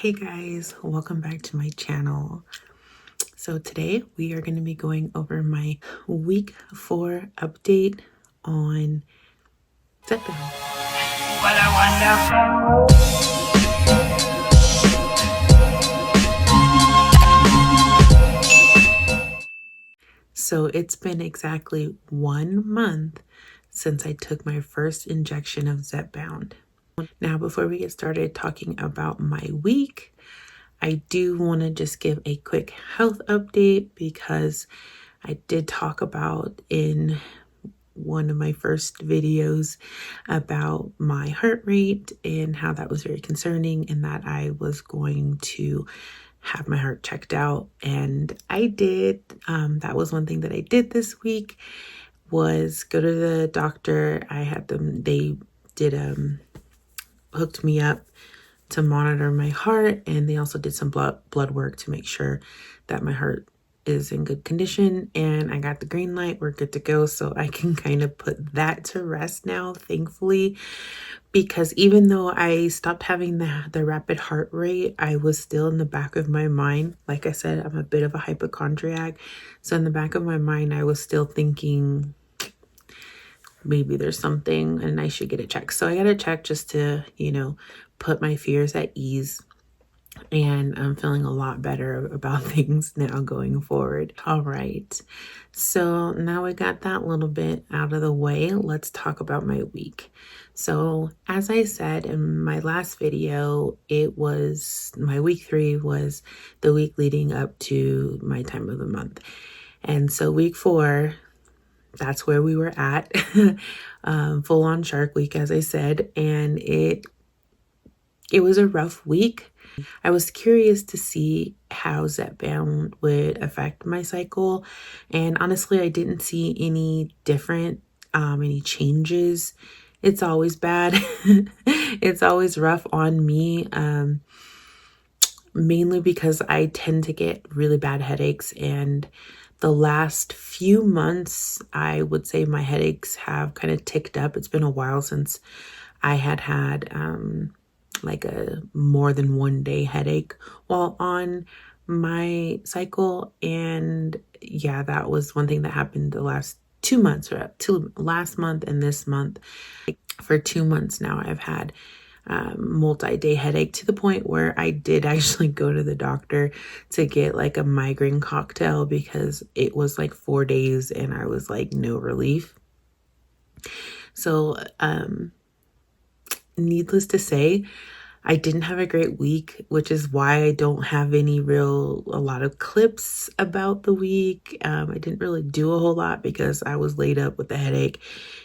Hey guys, welcome back to my channel. So today we are going to be going over my week 4 update on Zepbound. What a wonderful. So it's been exactly 1 month since I took my first injection of Zepbound. Now, before we get started talking about my week, I do want to just give a quick health update because I did talk about in one of my first videos about my heart rate and how that was very concerning and that I was going to have my heart checked out. And I did. That was one thing that I did this week was go to the doctor. I had them, they did hooked me up to monitor my heart, and they also did some blood work to make sure that my heart is in good condition, and I got the green light. We're good to go, so I can kind of put that to rest now, thankfully, because even though I stopped having the rapid heart rate, I was still in the back of my mind. Like I said, I'm a bit of a hypochondriac, so in the back of my mind I was still thinking maybe there's something and I should get it checked. So I got it checked just to, put my fears at ease. And I'm feeling a lot better about things now going forward. All right. So now we got that little bit out of the way. Let's talk about my week. So as I said in my last video, it was my week 3 was the week leading up to my time of the month. And so week 4, that's where we were at, full on Shark Week, as I said, and it was a rough week. I was curious to see how Zepbound would affect my cycle, and honestly, I didn't see any different, any changes. It's always bad. It's always rough on me, mainly because I tend to get really bad headaches, and the last few months, I would say my headaches have kind of ticked up. It's been a while since I had like a more than 1 day headache while on my cycle. And yeah, that was one thing that happened the last 2 months, or last month and this month. For 2 months now, I've had multi-day headache to the point where I did actually go to the doctor to get like a migraine cocktail because it was like 4 days and I was like no relief. So needless to say, I didn't have a great week, which is why I don't have a lot of clips about the week. I didn't really do a whole lot because I was laid up with a headache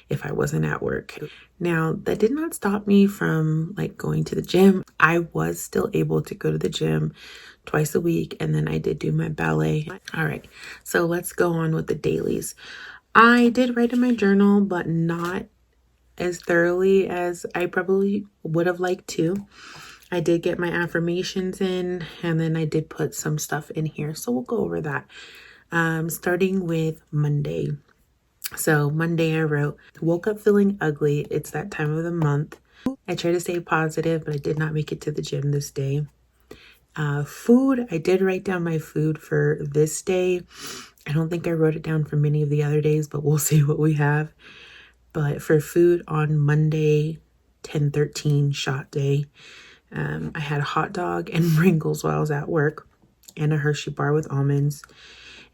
if I wasn't at work. Now, that did not stop me from like going to the gym. I was still able to go to the gym twice a week, and then I did do my ballet. All right, so let's go on with the dailies. I did write in my journal, but not as thoroughly as I probably would have liked to. I did get my affirmations in, and then I did put some stuff in here. So we'll go over that. Starting with Monday. So Monday I wrote, woke up feeling ugly. It's that time of the month. I tried to stay positive, but I did not make it to the gym this day. Food, I did write down my food for this day. I don't think I wrote it down for many of the other days, but we'll see what we have. But for food on Monday, 10/13 shot day, I had a hot dog and Pringles while I was at work, and a Hershey bar with almonds,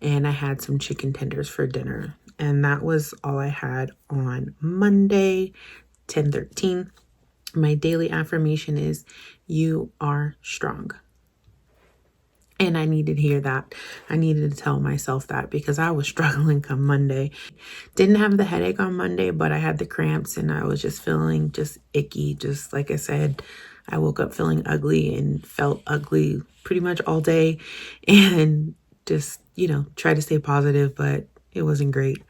and I had some chicken tenders for dinner. And that was all I had on Monday, 10/13. My daily affirmation is, you are strong. And I needed to hear that. I needed to tell myself that because I was struggling come Monday. Didn't have the headache on Monday, but I had the cramps and I was just feeling just icky. Just like I said, I woke up feeling ugly and felt ugly pretty much all day, and just, try to stay positive, but it wasn't great.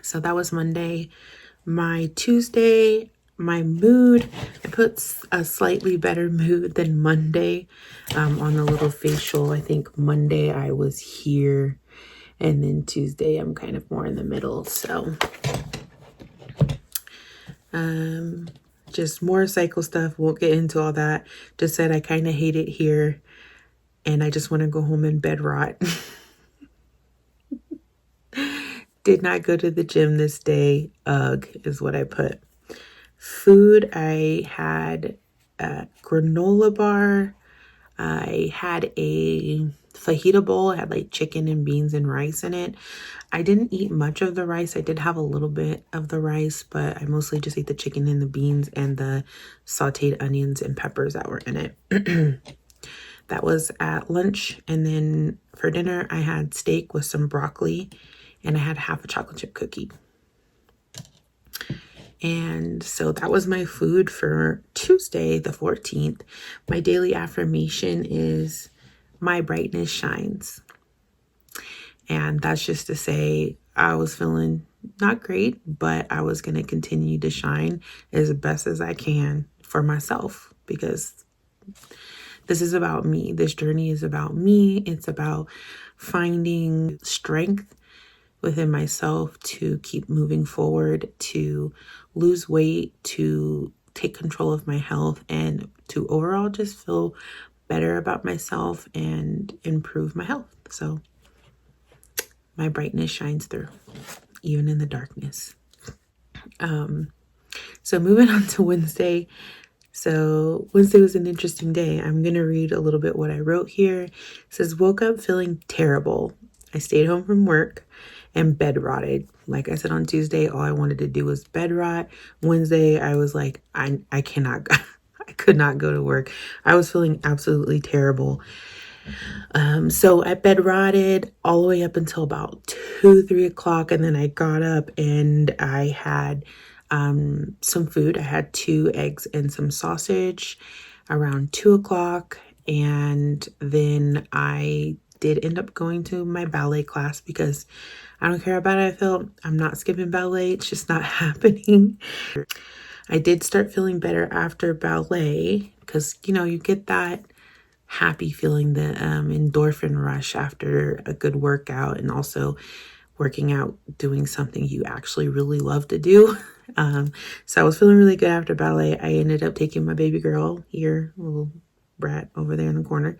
So that was Monday. My Tuesday, my mood, I put a slightly better mood than Monday on the little facial. I think Monday I was here, and then Tuesday I'm kind of more in the middle. So Just more cycle stuff. Won't get into all that. Just said I kind of hate it here and I just want to go home and bed rot. Did not go to the gym this day. Ugh is what I put. Food, I had a granola bar. I had a fajita bowl. It had like chicken and beans and rice in it. I didn't eat much of the rice. I did have a little bit of the rice, but I mostly just ate the chicken and the beans and the sauteed onions and peppers that were in it. That was at lunch. And then for dinner, I had steak with some broccoli and I had half a chocolate chip cookie. And so that was my food for Tuesday, the 14th. My daily affirmation is my brightness shines. And that's just to say I was feeling not great, but I was going to continue to shine as best as I can for myself because this is about me. This journey is about me. It's about finding strength within myself to keep moving forward, to lose weight, to take control of my health, and to overall just feel better about myself and improve my health. So my brightness shines through, even in the darkness. So moving on to Wednesday. So Wednesday was an interesting day. I'm going to read a little bit what I wrote here. It says, woke up feeling terrible. I stayed home from work and bed rotted. Like I said on Tuesday, all I wanted to do was bed rot. Wednesday, I was like, I cannot, I could not go to work. I was feeling absolutely terrible. So I bed rotted all the way up until about 2-3 o'clock. And then I got up and I had some food. I had 2 eggs and some sausage around 2 o'clock. And then I did end up going to my ballet class because I don't care about how I felt. I'm not skipping ballet. It's just not happening. I did start feeling better after ballet because, you know, you get that happy feeling, the endorphin rush after a good workout, and also working out, doing something you actually really love to do. So I was feeling really good after ballet. I ended up taking my baby girl here, little brat over there in the corner,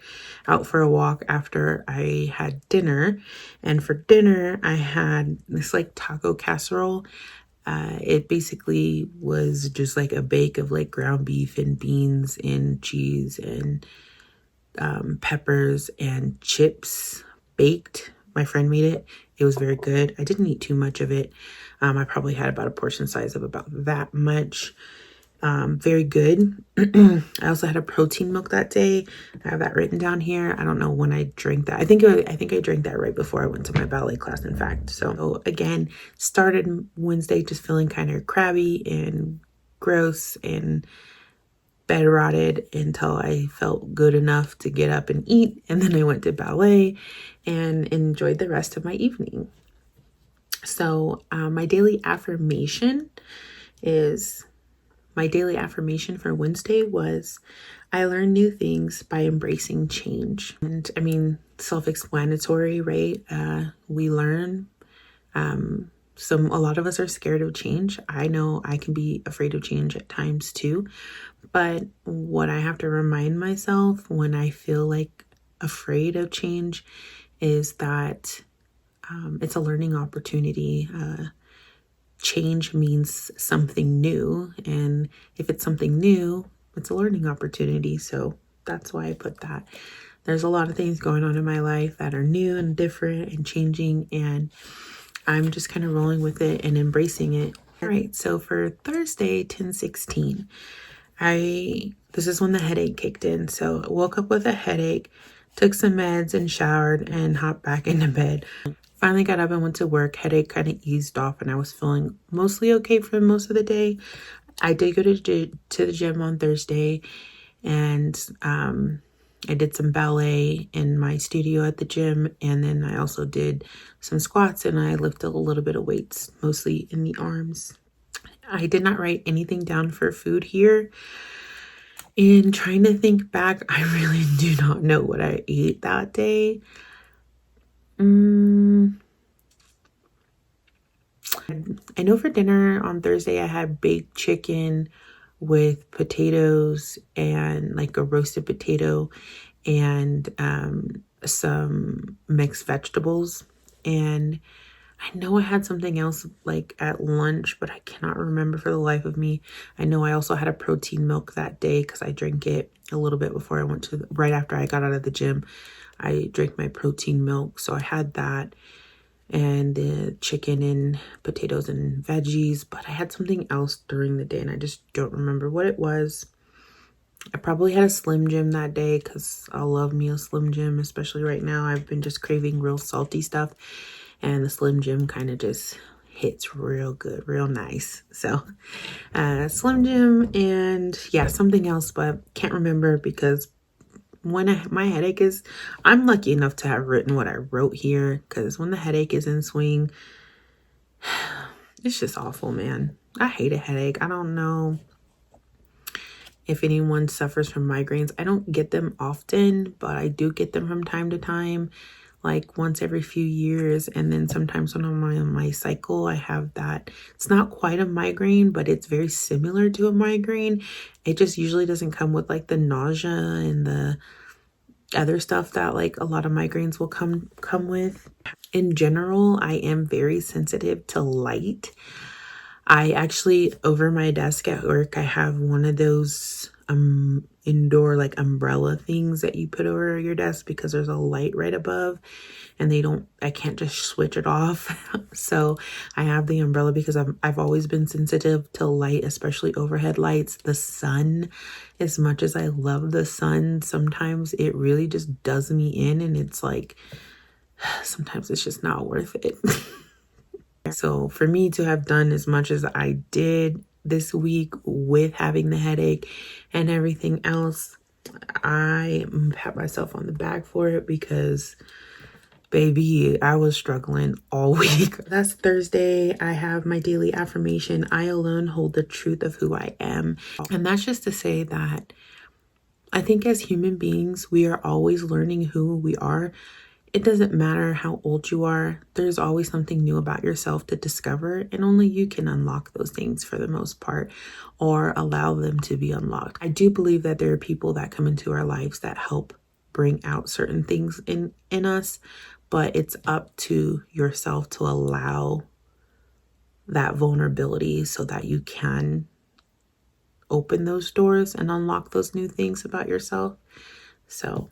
out for a walk after I had dinner. And for dinner, I had this like taco casserole. It basically was just like a bake of like ground beef and beans and cheese and peppers and chips baked. My friend made it. It was very good. I didn't eat too much of it. I probably had about a portion size of about that much. Very good. I also had a protein milk that day. I have that written down here. I don't know when I drank that. I think I drank that right before I went to my ballet class, in fact. So again, started Wednesday just feeling kind of crabby and gross and bed rotted until I felt good enough to get up and eat. And then I went to ballet and enjoyed the rest of my evening. So my daily affirmation for Wednesday was, I learn new things by embracing change. And I mean, self-explanatory, right? We learn. A lot of us are scared of change. I know I can be afraid of change at times too. But what I have to remind myself when I feel like afraid of change is that it's a learning opportunity. Change means something new. And if it's something new, it's a learning opportunity. So that's why I put that. There's a lot of things going on in my life that are new and different and changing. And I'm just kind of rolling with it and embracing it. All right. So for Thursday, 10/16, this is when the headache kicked in. So I woke up with a headache, took some meds and showered and hopped back into bed. Finally got up and went to work. Headache kind of eased off and I was feeling mostly okay for most of the day. I did go to the gym on Thursday and I did some ballet in my studio at the gym. And then I also did some squats and I lifted a little bit of weights, mostly in the arms. I did not write anything down for food here. In trying to think back, I really do not know what I ate that day. I know for dinner on Thursday, I had baked chicken with potatoes and like a roasted potato and some mixed vegetables. And I know I had something else like at lunch, but I cannot remember for the life of me. I know I also had a protein milk that day because I drank it a little bit before I went to, right after I got out of the gym. I drank my protein milk. So I had that and the chicken and potatoes and veggies, but I had something else during the day and I just don't remember what it was. I probably had a Slim Jim that day because I love me a Slim Jim, especially right now. I've been just craving real salty stuff, and the Slim Jim kind of just hits real good, real nice. So Slim Jim and yeah, something else, but can't remember because when my headache is, I'm lucky enough to have written what I wrote here, because when the headache is in swing, it's just awful, man. I hate a headache. I don't know if anyone suffers from migraines. I don't get them often, but I do get them from time to time, like once every few years. And then sometimes when I'm on my cycle, I have that. It's not quite a migraine, but it's very similar to a migraine. It just usually doesn't come with like the nausea and the other stuff that like a lot of migraines will come with. In general, I am very sensitive to light. I actually, over my desk at work, I have one of those indoor like umbrella things that you put over your desk because there's a light right above and I can't just switch it off. So I have the umbrella because I've always been sensitive to light, especially overhead lights. The sun, as much as I love the sun, sometimes it really just does me in, and it's like, sometimes it's just not worth it. So for me to have done as much as I did this week with having the headache and everything else, I pat myself on the back for it because, baby, I was struggling all week. That's Thursday. I have my daily affirmation. I alone hold the truth of who I am. And that's just to say that I think as human beings, we are always learning who we are. It doesn't matter how old you are, there's always something new about yourself to discover, and only you can unlock those things for the most part, or allow them to be unlocked. I do believe that there are people that come into our lives that help bring out certain things in us, but it's up to yourself to allow that vulnerability so that you can open those doors and unlock those new things about yourself. So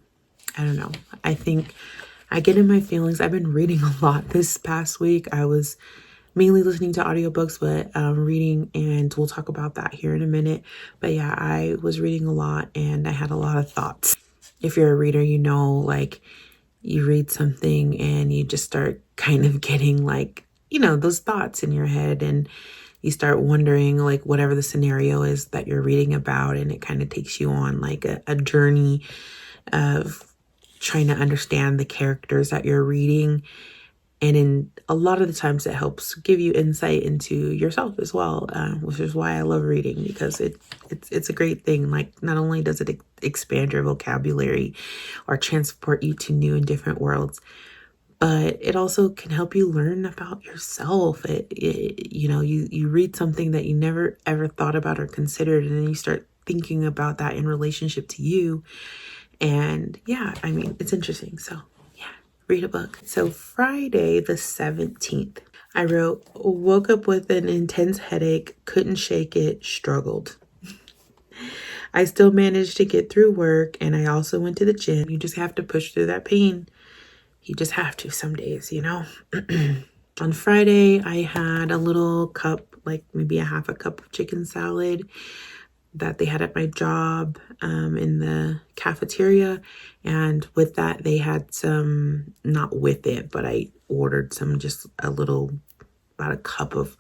I don't know. I think I get in my feelings. I've been reading a lot this past week. I was mainly listening to audiobooks, but reading, and we'll talk about that here in a minute. But yeah, I was reading a lot and I had a lot of thoughts. If you're a reader, you know, like you read something and you just start kind of getting like, you know, those thoughts in your head, and you start wondering like whatever the scenario is that you're reading about, and it kind of takes you on like a journey of trying to understand the characters that you're reading. And in a lot of the times it helps give you insight into yourself as well, which is why I love reading, because it's a great thing. Like, not only does it expand your vocabulary or transport you to new and different worlds, but it also can help you learn about yourself. You know, you read something that you never ever thought about or considered, and then you start thinking about that in relationship to you. And yeah, I mean, it's interesting. So yeah, read a book. So Friday the 17th, I wrote, woke up with an intense headache, couldn't shake it, struggled. I still managed to get through work, and I also went to the gym. You just have to push through that pain. You just have to some days, you know. On Friday, I had a little cup, like maybe a half a cup of chicken salad that they had at my job in the cafeteria. And with that, they had some, not with it, but I ordered some, just a little, about a cup of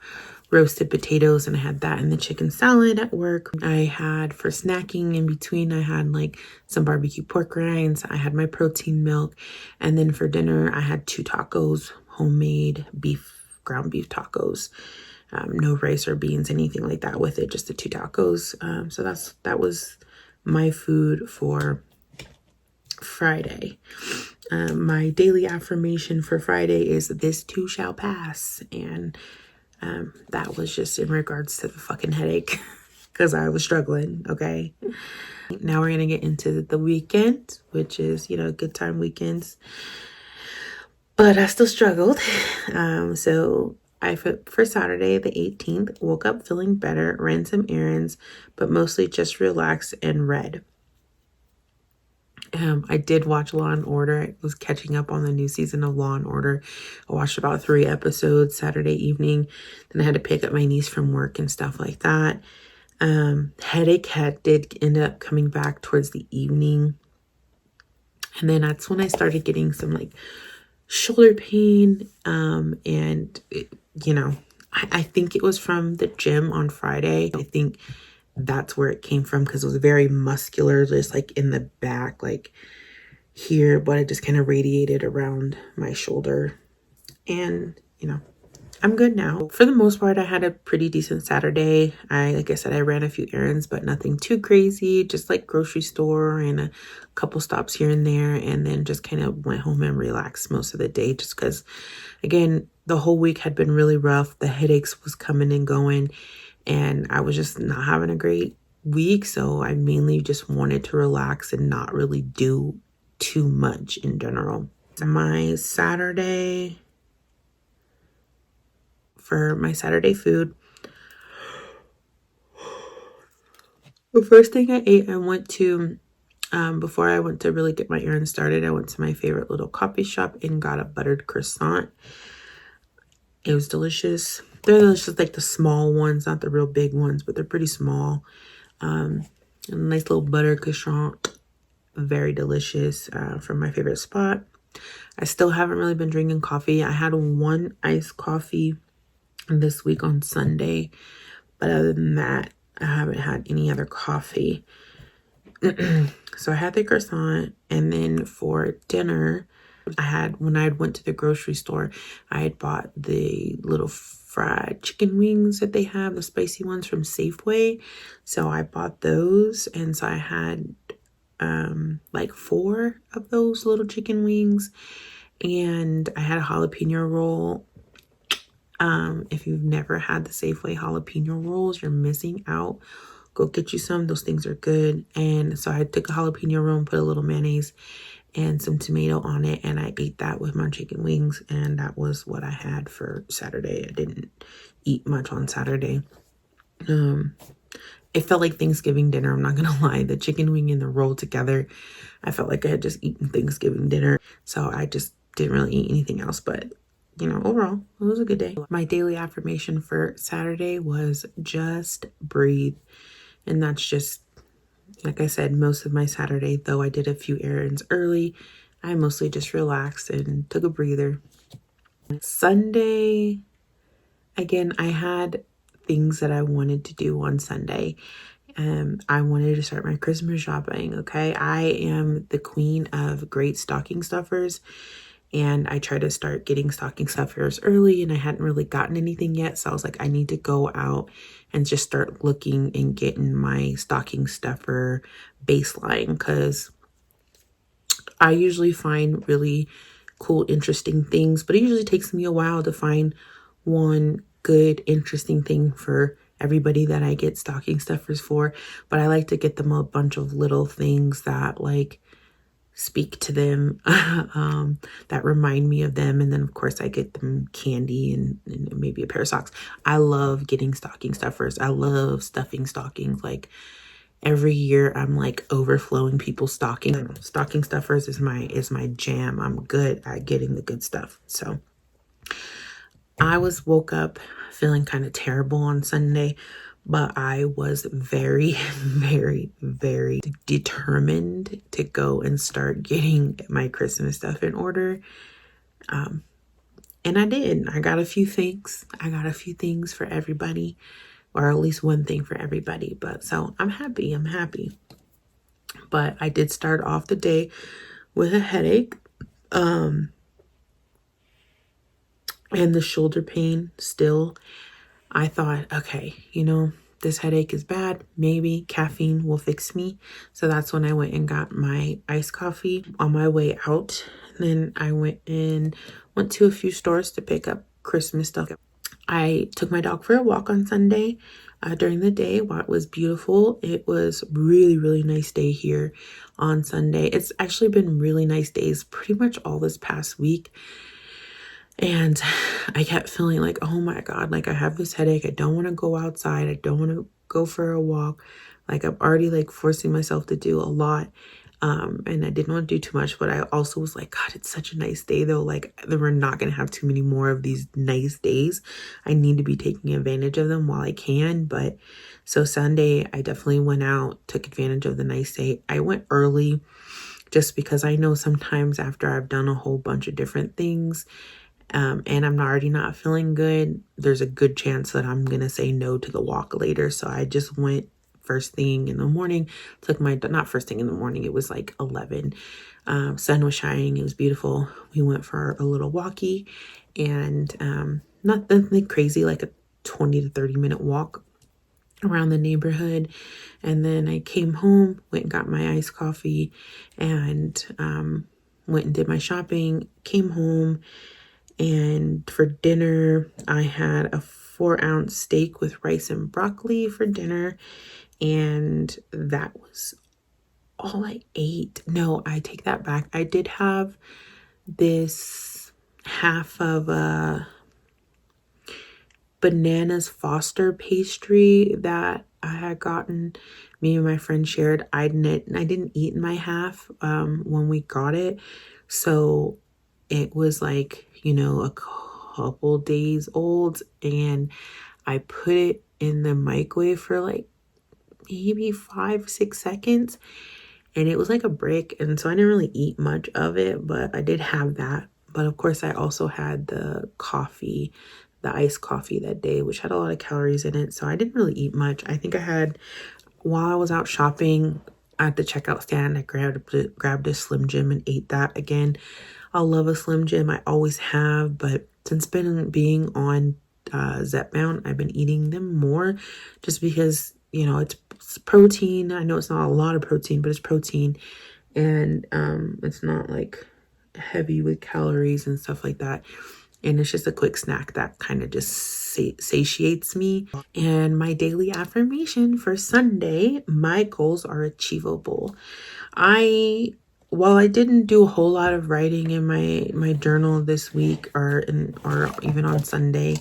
roasted potatoes, and I had that in the chicken salad at work. I had, for snacking in between, I had like some barbecue pork rinds. I had my protein milk. And then for dinner, I had 2 tacos, homemade ground beef tacos. No rice or beans, anything like that with it, just the 2 tacos. So that was my food for Friday. My daily affirmation for Friday is, this too shall pass. And that was just in regards to the fucking headache, because I was struggling. Okay. Now we're going to get into the weekend, which is, good time weekends. But I still struggled. So for Saturday, the 18th, woke up feeling better, ran some errands, but mostly just relaxed and read. I did watch Law and Order. I was catching up on the new season of Law and Order. I watched about 3 episodes Saturday evening. Then I had to pick up my niece from work and stuff like that. Headache did end up coming back towards the evening. And then that's when I started getting some like shoulder pain. I think it was from the gym on Friday. I think that's where it came from because it was very muscular, just like in the back, like here, but it just kind of radiated around my shoulder. And, I'm good now. For the most part, I had a pretty decent Saturday. Like I said, I ran a few errands, but nothing too crazy, just like grocery store and a couple stops here and there. And then just kind of went home and relaxed most of the day just because, again, the whole week had been really rough. The headaches was coming and going, and I was just not having a great week. So I mainly just wanted to relax and not really do too much in general. My Saturday... For my Saturday food, the first thing I ate, I went to, before I went to really get my errands started, I went to my favorite little coffee shop and got a buttered croissant. It was delicious. They're delicious, like the small ones, not the real big ones, but they're pretty small. A nice little buttered croissant, very delicious, from my favorite spot. I still haven't really been drinking coffee. I had one iced coffee this week on Sunday, but other than that, I haven't had any other coffee. So I had the croissant, and then for dinner, when I went to the grocery store, I had bought the little fried chicken wings that they have, the spicy ones from Safeway. So I bought those, and so I had like 4 of those little chicken wings, and I had a jalapeno roll. If you've never had the Safeway jalapeno rolls, you're missing out. Go get you some. Those things are good. And so I took a jalapeno roll and put a little mayonnaise and some tomato on it, and I ate that with my chicken wings, and that was what I had for Saturday. I didn't eat much on Saturday. It felt like Thanksgiving dinner. I'm not gonna lie. The chicken wing and the roll together, I felt like I had just eaten Thanksgiving dinner. So I just didn't really eat anything else, but overall, it was a good day. My daily affirmation for Saturday was just breathe. And that's just, like I said, most of my Saturday, though I did a few errands early, I mostly just relaxed and took a breather. Sunday, again, I had things that I wanted to do on Sunday. I wanted to start my Christmas shopping, okay? I am the queen of great stocking stuffers. And I tried to start getting stocking stuffers early, and I hadn't really gotten anything yet. So I was like, I need to go out and just start looking and getting my stocking stuffer baseline, because I usually find really cool, interesting things, but it usually takes me a while to find one good, interesting thing for everybody that I get stocking stuffers for. But I like to get them a bunch of little things that like speak to them, that remind me of them. And then of course I get them candy and maybe a pair of socks. I love getting stocking stuffers. I love stuffing stockings. Like every year I'm like overflowing people's stocking stuffers is my jam. I'm good at getting the good stuff. So I woke up feeling kind of terrible on Sunday, but I was very, very, very determined to go and start getting my Christmas stuff in order. And I did. I got a few things. I got a few things for everybody, or at least one thing for everybody. But so I'm happy. I'm happy. But I did start off the day with a headache. And the shoulder pain still. I thought, okay, this headache is bad. Maybe caffeine will fix me. So that's when I went and got my iced coffee on my way out. Then I went to a few stores to pick up Christmas stuff. I took my dog for a walk on Sunday. during the day while it was beautiful. It was really, really nice day here on Sunday. It's actually been really nice days pretty much all this past week. And I kept feeling like, oh my God, like I have this headache. I don't want to go outside. I don't want to go for a walk. Like I'm already like forcing myself to do a lot. And I didn't want to do too much, but I also was like, God, it's such a nice day though. Like we're not going to have too many more of these nice days. I need to be taking advantage of them while I can. But so Sunday, I definitely went out, took advantage of the nice day. I went early just because I know sometimes after I've done a whole bunch of different things, and I'm already not feeling good, there's a good chance that I'm going to say no to the walk later. So I just went first thing in the morning, took my, not first thing in the morning, it was like 11. Sun was shining, it was beautiful. We went for a little walkie, and not nothing crazy, like a 20 to 30 minute walk around the neighborhood. And then I came home, went and got my iced coffee, and went and did my shopping, came home, and for dinner I had a 4-ounce steak with rice and broccoli for dinner. And that was all I ate. No, I take that back. I did have this half of a bananas Foster pastry that I had gotten. Me and my friend shared. I didn't eat my half when we got it. So it was like, you know, a couple days old, and I put it in the microwave for like maybe 5-6 seconds, and it was like a brick. And so I didn't really eat much of it, but I did have that. But of course I also had the coffee, the iced coffee that day, which had a lot of calories in it. So I didn't really eat much. I think I had, while I was out shopping at the checkout stand, I grabbed a Slim Jim and ate that again. I love a Slim Jim. I always have, but since being on Zepbound, I've been eating them more just because, you know, it's protein. I know it's not a lot of protein, but it's protein, and it's not like heavy with calories and stuff like that. And it's just a quick snack that kind of just satiates me. And my daily affirmation for Sunday, my goals are achievable. While I didn't do a whole lot of writing in my journal this week or even on Sunday,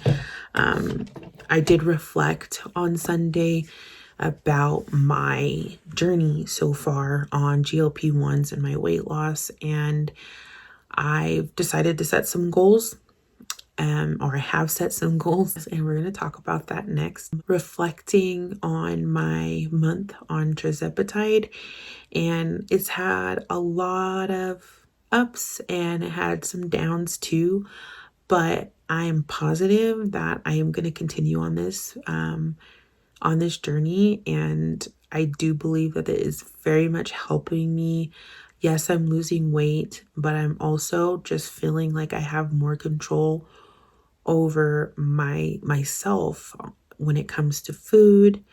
I did reflect on Sunday about my journey so far on GLP-1s and my weight loss, and I've decided to set some goals. Or I have set some goals, and we're going to talk about that next. Reflecting on my month on tirzepatide, and it's had a lot of ups and it had some downs too, but I am positive that I am going to continue on this journey, and I do believe that it is very much helping me. Yes, I'm losing weight, but I'm also just feeling like I have more control over myself when it comes to food,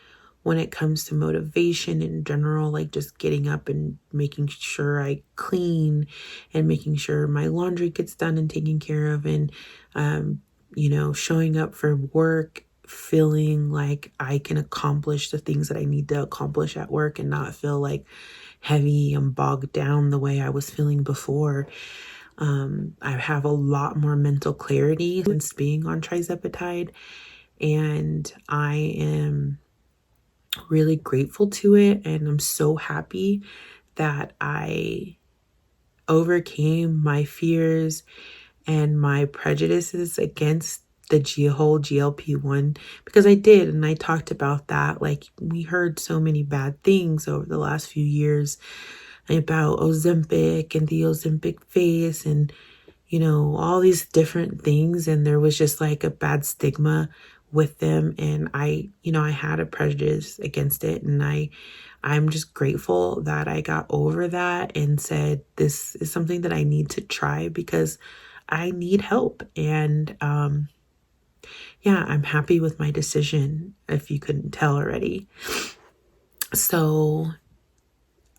when it comes to motivation in general, like just getting up and making sure I clean and making sure my laundry gets done and taken care of, and you know, showing up for work feeling like I can accomplish the things that I need to accomplish at work and not feel like heavy and bogged down the way I was feeling before. I have a lot more mental clarity since being on tirzepatide, and I am really grateful to it, and I'm so happy that I overcame my fears and my prejudices against the whole GLP-1, because I did, and I talked about that. Like, we heard so many bad things over the last few years about Ozempic and the Ozempic face and, you know, all these different things. And there was just like a bad stigma with them. And I had a prejudice against it. And I'm just grateful that I got over that and said, this is something that I need to try because I need help. And, yeah, I'm happy with my decision, if you couldn't tell already. So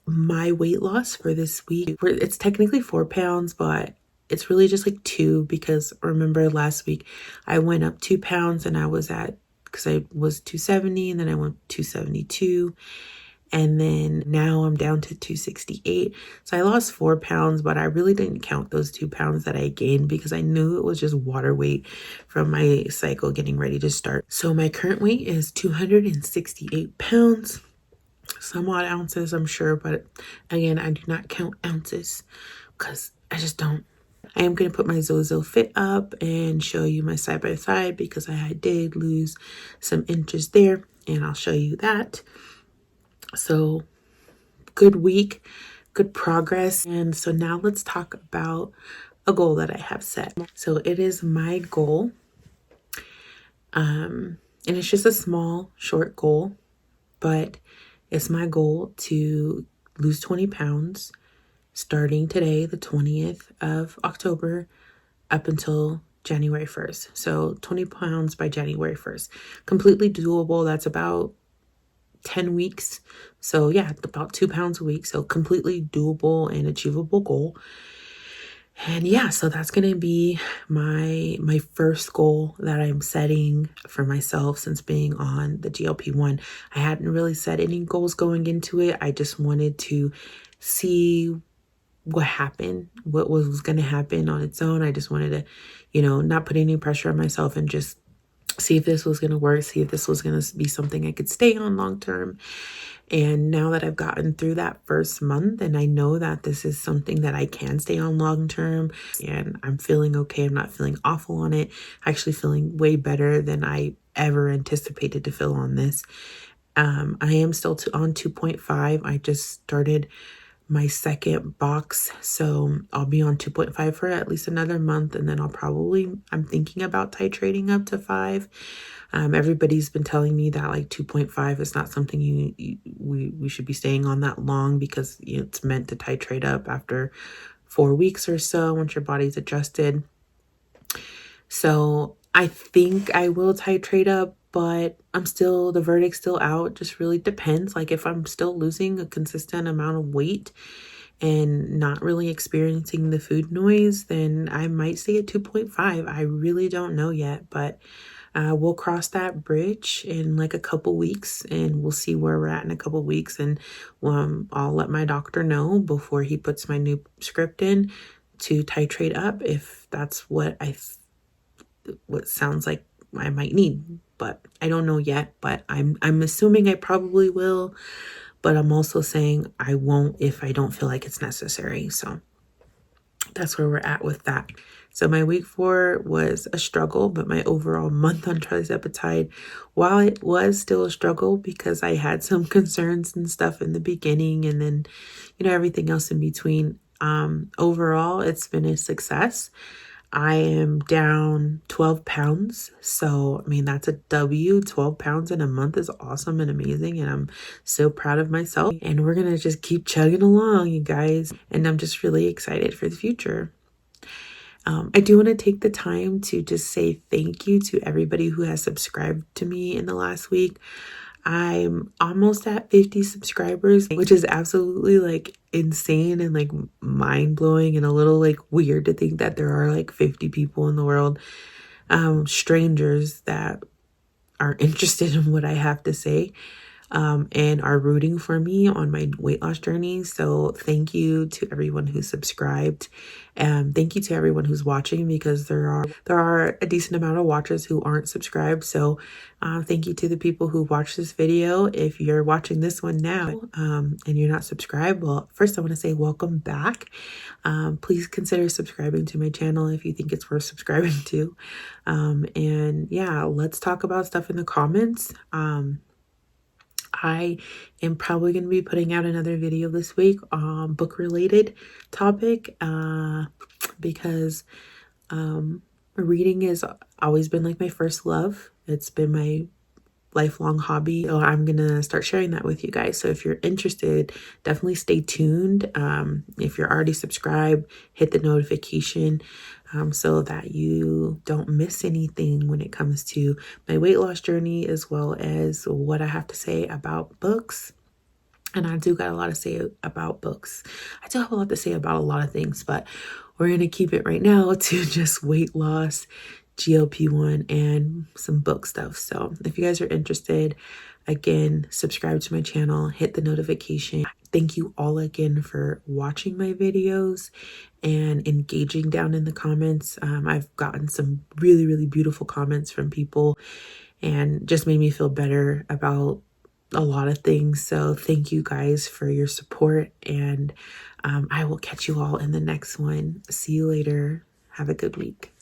my weight loss for this week, it's technically 4 pounds, but it's really just like 2, because remember last week I went up 2 pounds and I was at because I was 270 and then I went 272. And then now I'm down to 268. So I lost 4 pounds, but I really didn't count those 2 pounds that I gained because I knew it was just water weight from my cycle getting ready to start. So my current weight is 268 pounds, some odd ounces, I'm sure. But again, I do not count ounces because I just don't. I am going to put my Zozo Fit up and show you my side by side because I did lose some inches there, and I'll show you that. So good week, good progress. And so now let's talk about a goal that I have set. So it is my goal. And it's just a small, short goal, but it's my goal to lose 20 pounds starting today, the 20th of October, up until January 1st. So 20 pounds by January 1st. Completely doable. That's about 10 weeks. So yeah, about 2 pounds a week. So completely doable and achievable goal. And yeah, so that's going to be my first goal that I'm setting for myself since being on the GLP-1. I hadn't really set any goals going into it. I just wanted to see what happened, what was going to happen on its own. I just wanted to, not put any pressure on myself and just see if this was going to work, see if this was going to be something I could stay on long term. And now that I've gotten through that first month and I know that this is something that I can stay on long term and I'm feeling okay, I'm not feeling awful on it, actually feeling way better than I ever anticipated to feel on this. I am still on 2.5. I just started my second box, so I'll be on 2.5 for at least another month, and then I'm thinking about titrating up to 5. Everybody's been telling me that like 2.5 is not something we should be staying on that long because it's meant to titrate up after 4 weeks or so once your body's adjusted. So I think I will titrate up, but the verdict's still out. It just really depends. Like if I'm still losing a consistent amount of weight and not really experiencing the food noise, then I might stay at 2.5. I really don't know yet, but we'll cross that bridge in like a couple weeks and we'll see where we're at in a couple weeks. And I'll let my doctor know before he puts my new script in to titrate up if that's what sounds like I might need, but I don't know yet. But I'm assuming I probably will, but I'm also saying I won't if I don't feel like it's necessary. So that's where we're at with that. So my week 4 was a struggle, but my overall month on trizepatide, while it was still a struggle because I had some concerns and stuff in the beginning and then, everything else in between, overall, it's been a success. I am down 12 pounds. So, that's a W. 12 pounds in a month is awesome and amazing. And I'm so proud of myself. And we're going to just keep chugging along, you guys. And I'm just really excited for the future. I do want to take the time to just say thank you to everybody who has subscribed to me in the last week. I'm almost at 50 subscribers, which is absolutely like insane and like mind blowing and a little like weird to think that there are like 50 people in the world, strangers that are interested in what I have to say, and are rooting for me on my weight loss journey. So thank you to everyone who subscribed. Thank you to everyone who's watching because there are a decent amount of watchers who aren't subscribed. So thank you to the people who watch this video. If you're watching this one now and you're not subscribed, well, first I want to say welcome back. Please consider subscribing to my channel if you think it's worth subscribing to. And yeah, let's talk about stuff in the comments. I am probably going to be putting out another video this week on book related topic because reading has always been like my first love. It's been my lifelong hobby. So I'm going to start sharing that with you guys. So if you're interested, definitely stay tuned. If you're already subscribed, hit the notification so that you don't miss anything when it comes to my weight loss journey, as well as what I have to say about books. And I do got a lot to say about books. I do have a lot to say about a lot of things, but we're going to keep it right now to just weight loss, GLP-1 and some book stuff. So if you guys are interested, again, subscribe to my channel, hit the notification. Thank you all again for watching my videos and engaging down in the comments. I've gotten some really, really beautiful comments from people and just made me feel better about a lot of things. So thank you guys for your support, and I will catch you all in the next one. See you later. Have a good week.